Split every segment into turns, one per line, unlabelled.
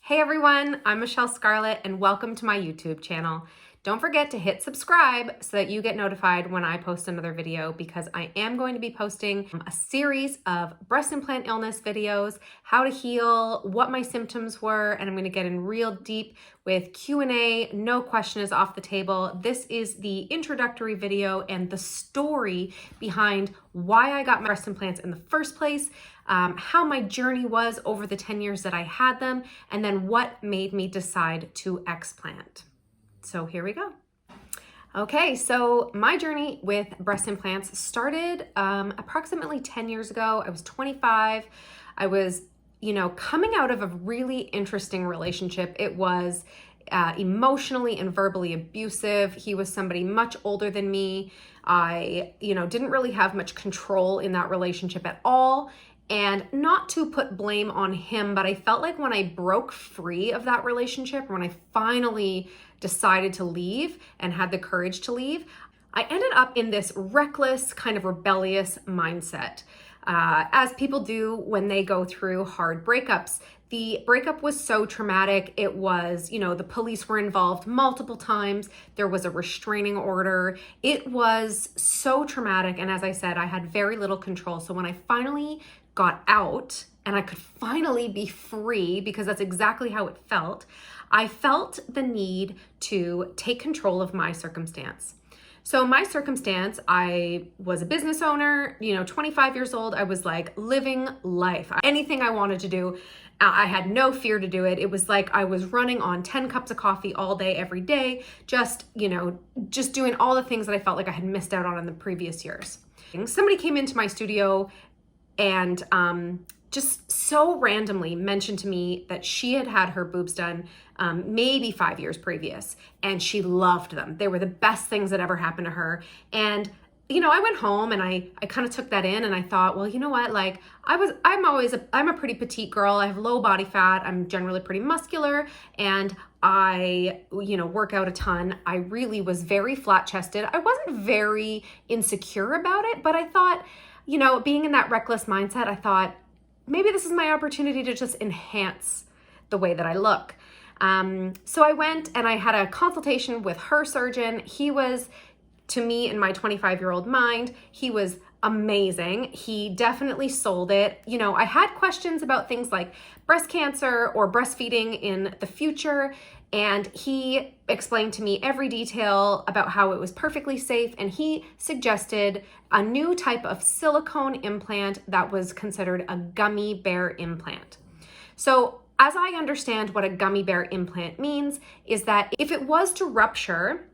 Hey everyone, I'm Michelle Scarlett and welcome to my YouTube channel. Don't forget to hit subscribe so that you get notified when I post another video, because I am going to be posting a series of breast implant illness videos, how to heal, what my symptoms were, and I'm going to get in real deep with Q&A. No question is off the table. This is the introductory video and the story behind why I got my breast implants in the first place, how my journey was over the 10 years that I had them, and then what made me decide to explant. So here we go. Okay, so my journey with breast implants started approximately 10 years ago. I was 25. I was, coming out of a really interesting relationship. It was emotionally and verbally abusive. He was somebody much older than me. I, didn't really have much control in that relationship at all. And not to put blame on him, but I felt like when I broke free of that relationship, when I finally decided to leave and had the courage to leave, I ended up in this reckless, kind of rebellious mindset, as people do when they go through hard breakups. The breakup was so traumatic. It was, the police were involved multiple times. There was a restraining order. It was so traumatic. And as I said, I had very little control. So when I finally got out and I could finally be free, because that's exactly how it felt, I felt the need to take control of my circumstance. So my circumstance, I was a business owner, 25 years old. I was like living life. Anything I wanted to do, I had no fear to do it. It was like I was running on 10 cups of coffee all day, every day, just doing all the things that I felt like I had missed out on in the previous years. Somebody came into my studio and just so randomly mentioned to me that she had had her boobs done maybe 5 years previous, and she loved them. They were the best things that ever happened to her. And I went home and I kind of took that in, and I thought, well, you know what? Like I'm a pretty petite girl. I have low body fat. I'm generally pretty muscular, and I, work out a ton. I really was very flat chested. I wasn't very insecure about it, but I thought, being in that reckless mindset, I thought maybe this is my opportunity to just enhance the way that I look. So I went and I had a consultation with her surgeon. He was, to me, in my 25-year-old mind, he was amazing. He definitely sold it. I had questions about things like breast cancer or breastfeeding in the future, and he explained to me every detail about how it was perfectly safe, and he suggested a new type of silicone implant that was considered a gummy bear implant. So as I understand what a gummy bear implant means is that if it was to rupture,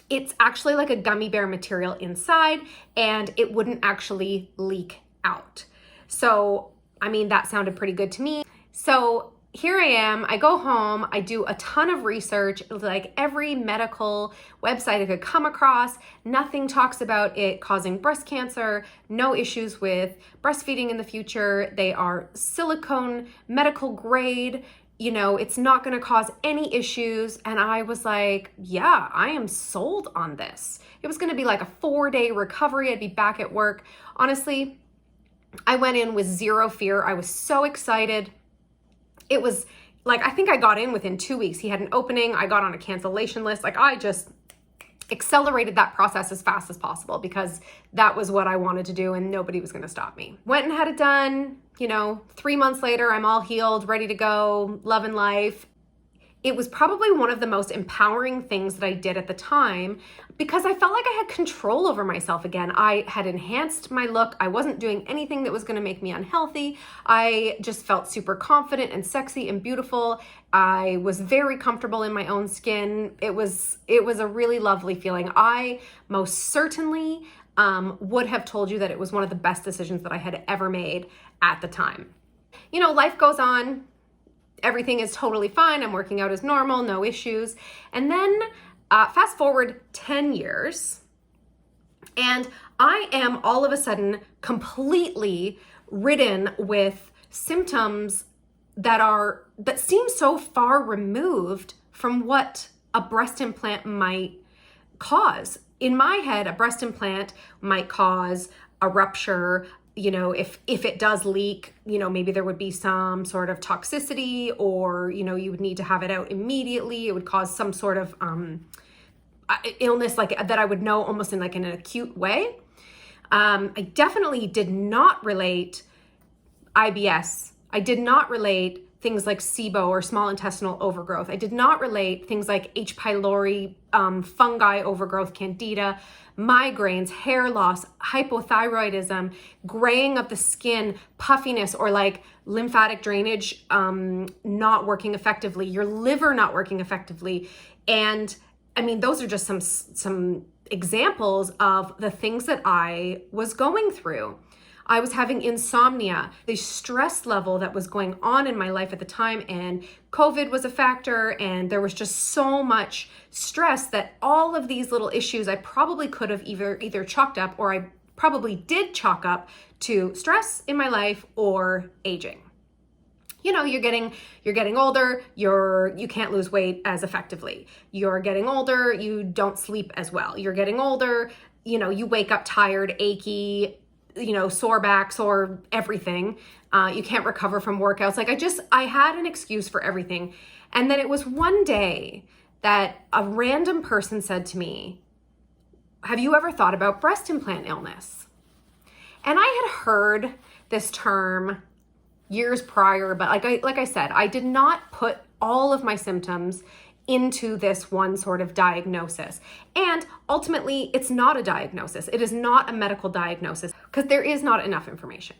it's actually like a gummy bear material inside, and it wouldn't actually leak out. So, that sounded pretty good to me. So here I am, I go home, I do a ton of research, like every medical website I could come across. Nothing talks about it causing breast cancer, no issues with breastfeeding in the future. They are silicone, medical grade. It's not going to cause any issues. And I was like, yeah, I am sold on this. It was going to be like a 4-day recovery. I'd be back at work. Honestly, I went in with zero fear. I was so excited. It was like, I think I got in within 2 weeks. He had an opening. I got on a cancellation list. Like, I just accelerated that process as fast as possible because that was what I wanted to do and nobody was going to stop me. Went and had it done. 3 months later, I'm all healed, ready to go, loving life. It was probably one of the most empowering things that I did at the time because I felt like I had control over myself again. I had enhanced my look. I wasn't doing anything that was going to make me unhealthy. I just felt super confident and sexy and beautiful. I was very comfortable in my own skin. It was a really lovely feeling. I most certainly would have told you that it was one of the best decisions that I had ever made at the time. Life goes on. Everything is totally fine. I'm working out as normal, no issues. And then fast forward 10 years, and I am all of a sudden completely ridden with symptoms that seem so far removed from what a breast implant might cause. In my head, a breast implant might cause a rupture, if it does leak, maybe there would be some sort of toxicity, or, you would need to have it out immediately. It would cause some sort of illness like that I would know almost in like an acute way. I definitely did not relate IBS. I did not relate things like SIBO or small intestinal overgrowth. I did not relate things like H. pylori, fungi overgrowth, candida, migraines, hair loss, hypothyroidism, graying of the skin, puffiness, or like lymphatic drainage not working effectively, your liver not working effectively. And I mean, those are just some examples of the things that I was going through. I was having insomnia, the stress level that was going on in my life at the time, and COVID was a factor, and there was just so much stress that all of these little issues I probably could have either chalked up, or I probably did chalk up to stress in my life or aging. You're getting older, you can't lose weight as effectively. You're getting older, you don't sleep as well. You're getting older, you wake up tired, achy, sore back, sore everything. You can't recover from workouts. Like I had an excuse for everything. And then it was one day that a random person said to me, "Have you ever thought about breast implant illness?" And I had heard this term years prior, but like I said, I did not put all of my symptoms into this one sort of diagnosis. And ultimately, it's not a diagnosis. It is not a medical diagnosis because there is not enough information.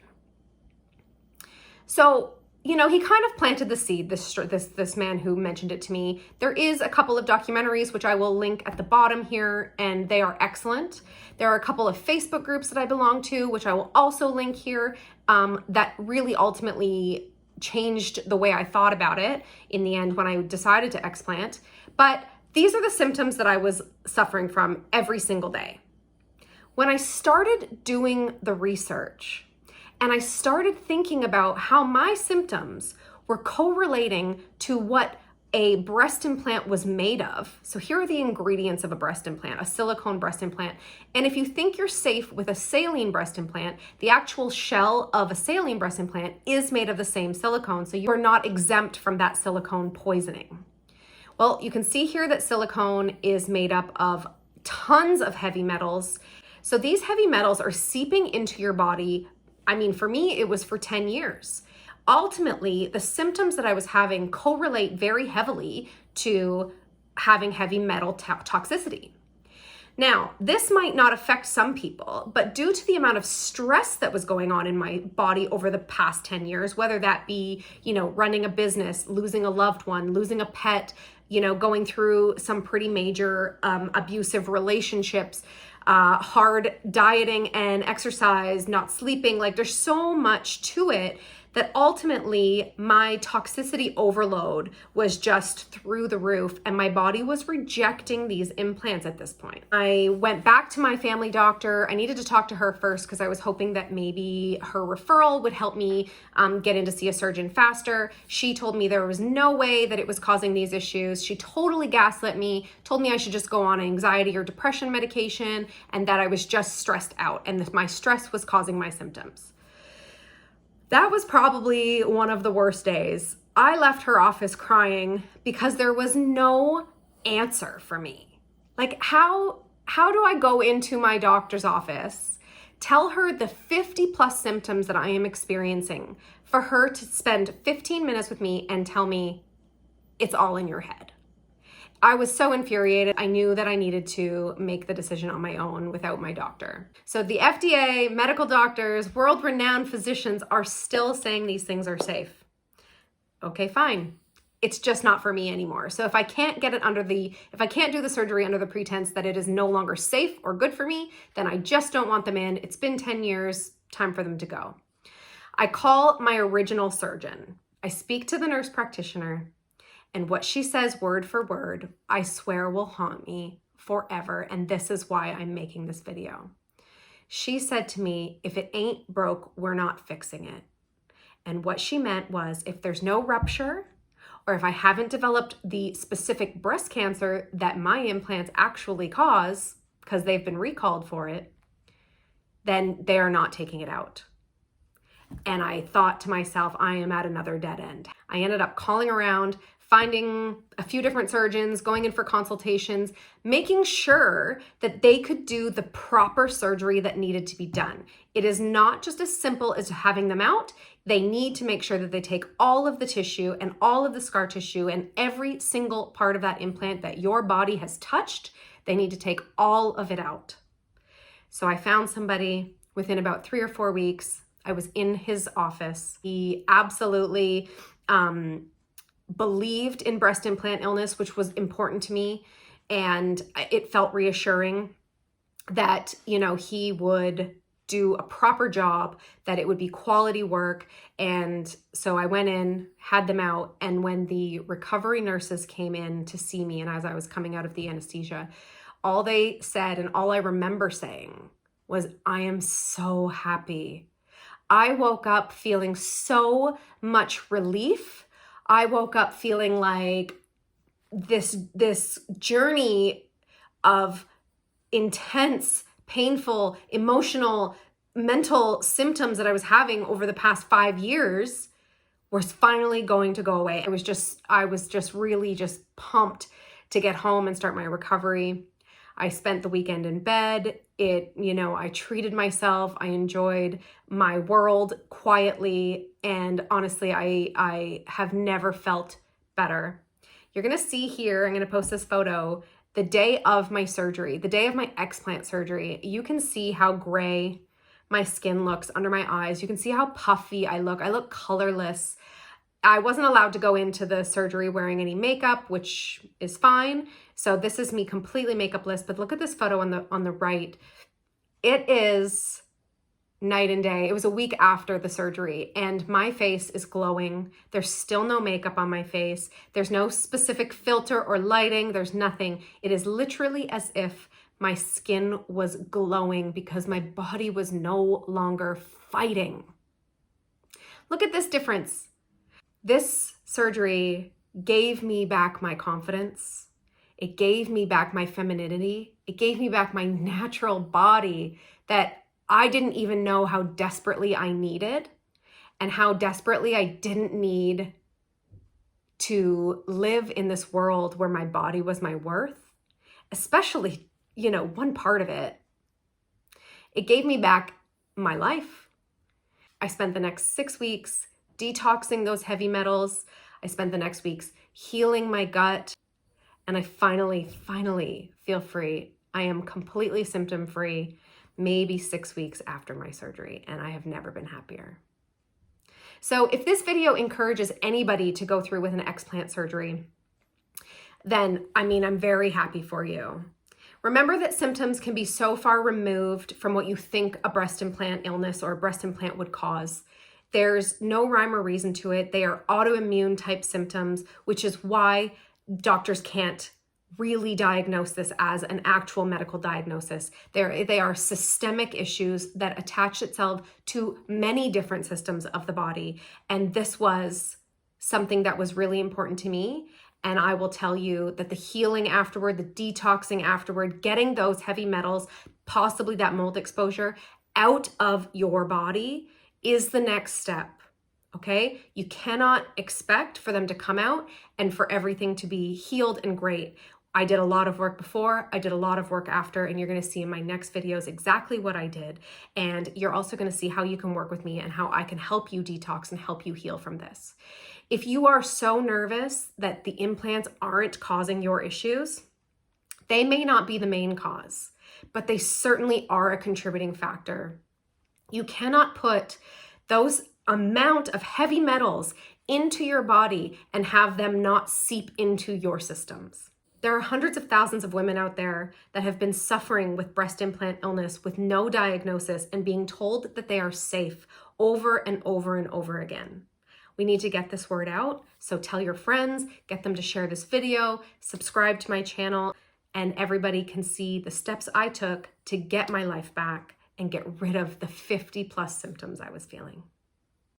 So, he kind of planted the seed, this man who mentioned it to me. There is a couple of documentaries, which I will link at the bottom here, and they are excellent. There are a couple of Facebook groups that I belong to, which I will also link here, that really ultimately changed the way I thought about it in the end when I decided to explant. But these are the symptoms that I was suffering from every single day. When I started doing the research and I started thinking about how my symptoms were correlating to what a breast implant was made of. So here are the ingredients of a breast implant, a silicone breast implant. And if you think you're safe with a saline breast implant, the actual shell of a saline breast implant is made of the same silicone. So you are not exempt from that silicone poisoning. Well, you can see here that silicone is made up of tons of heavy metals. So these heavy metals are seeping into your body. I mean, for me, it was for 10 years. Ultimately, the symptoms that I was having correlate very heavily to having heavy metal toxicity. Now, this might not affect some people, but due to the amount of stress that was going on in my body over the past 10 years, whether that be, running a business, losing a loved one, losing a pet, going through some pretty major abusive relationships, hard dieting and exercise, not sleeping, like there's so much to it that ultimately my toxicity overload was just through the roof, and my body was rejecting these implants at this point. I went back to my family doctor. I needed to talk to her first because I was hoping that maybe her referral would help me get in to see a surgeon faster. She told me there was no way that it was causing these issues. She totally gaslit me, told me I should just go on anxiety or depression medication, and that I was just stressed out and that my stress was causing my symptoms. That was probably one of the worst days. I left her office crying because there was no answer for me. Like, how do I go into my doctor's office, tell her the 50 plus symptoms that I am experiencing, for her to spend 15 minutes with me and tell me it's all in your head? I was so infuriated. I knew that I needed to make the decision on my own without my doctor. So the FDA, medical doctors, world-renowned physicians are still saying these things are safe. Okay, fine. It's just not for me anymore. So if I can't do the surgery under the pretense that it is no longer safe or good for me, then I just don't want them in. It's been 10 years, time for them to go. I call my original surgeon. I speak to the nurse practitioner. And what she says word for word, I swear will haunt me forever. And this is why I'm making this video. She said to me, if it ain't broke, we're not fixing it. And what she meant was, if there's no rupture, or if I haven't developed the specific breast cancer that my implants actually cause, because they've been recalled for it, then they are not taking it out. And I thought to myself, I am at another dead end. I ended up calling around, finding a few different surgeons, going in for consultations, making sure that they could do the proper surgery that needed to be done. It is not just as simple as having them out. They need to make sure that they take all of the tissue and all of the scar tissue and every single part of that implant that your body has touched. They need to take all of it out. So I found somebody within about 3 or 4 weeks. I was in his office. He absolutely believed in breast implant illness, which was important to me. And it felt reassuring that, you know, he would do a proper job, that it would be quality work. And so I went in, had them out. And when the recovery nurses came in to see me, and as I was coming out of the anesthesia, all they said, and all I remember saying was, I am so happy. I woke up feeling so much relief. I woke up feeling like this journey of intense, painful, emotional, mental symptoms that I was having over the past 5 years was finally going to go away. I was just really pumped to get home and start my recovery. I spent the weekend in bed. I treated myself. I enjoyed my world quietly. And honestly, I have never felt better. You're going to see here, I'm going to post this photo, the day of my surgery, the day of my explant surgery. You can see how gray my skin looks under my eyes. You can see how puffy I look. I look colorless. I wasn't allowed to go into the surgery wearing any makeup, which is fine. So this is me completely makeupless, but look at this photo on the right. It is night and day. It was a week after the surgery and my face is glowing. There's still no makeup on my face. There's no specific filter or lighting. There's nothing. It is literally as if my skin was glowing because my body was no longer fighting. Look at this difference. This surgery gave me back my confidence. It gave me back my femininity. It gave me back my natural body that I didn't even know how desperately I needed, and how desperately I didn't need to live in this world where my body was my worth, especially, one part of it. It gave me back my life. I spent the next 6 weeks detoxing those heavy metals. I spent the next weeks healing my gut, and I finally feel free. I am completely symptom free, maybe 6 weeks after my surgery, and I have never been happier. So if this video encourages anybody to go through with an explant surgery, then I'm very happy for you. Remember that symptoms can be so far removed from what you think a breast implant illness or a breast implant would cause. There's no rhyme or reason to it. They are autoimmune type symptoms, which is why doctors can't really diagnose this as an actual medical diagnosis. They are systemic issues that attach itself to many different systems of the body. And this was something that was really important to me. And I will tell you that the healing afterward, the detoxing afterward, getting those heavy metals, possibly that mold exposure, out of your body is the next step. Okay? You cannot expect for them to come out and for everything to be healed and great. I did a lot of work before, I did a lot of work after, and you're going to see in my next videos exactly what I did. And you're also going to see how you can work with me and how I can help you detox and help you heal from this. If you are so nervous that the implants aren't causing your issues, they may not be the main cause, but they certainly are a contributing factor. You cannot put those amount of heavy metals into your body and have them not seep into your systems. There are hundreds of thousands of women out there that have been suffering with breast implant illness with no diagnosis and being told that they are safe over and over and over again. We need to get this word out. So tell your friends, get them to share this video, subscribe to my channel, and everybody can see the steps I took to get my life back and get rid of the 50+ symptoms I was feeling.